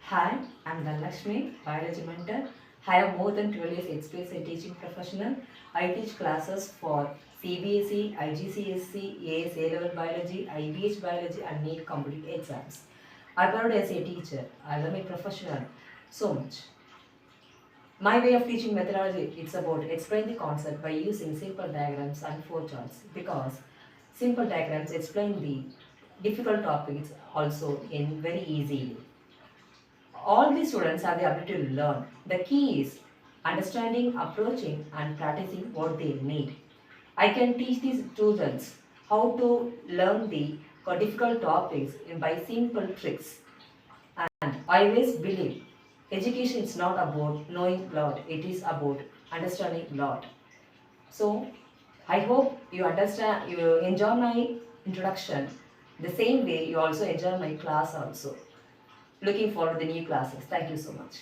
Hi, I'm Dhanalakshmi, biology mentor. I have more than 12 years experience in teaching professional. I teach classes for CBSE, IGCSE, AS A-level biology, IBH biology and NEET competitive exams. I worked as a teacher. I love my professional so much. My way of teaching methodology, it's about explain the concept by using simple diagrams and flowcharts because simple diagrams explain the difficult topics also in very easily. All the students have the ability to learn. The key is understanding, approaching, and practicing what they need. I can teach these students how to learn the difficult topics by simple tricks. And I always believe education is not about knowing a lot, it is about understanding a lot. So I hope you understand, you enjoy my introduction the same way you also enjoy my class also. Looking forward to the new classes. Thank you so much.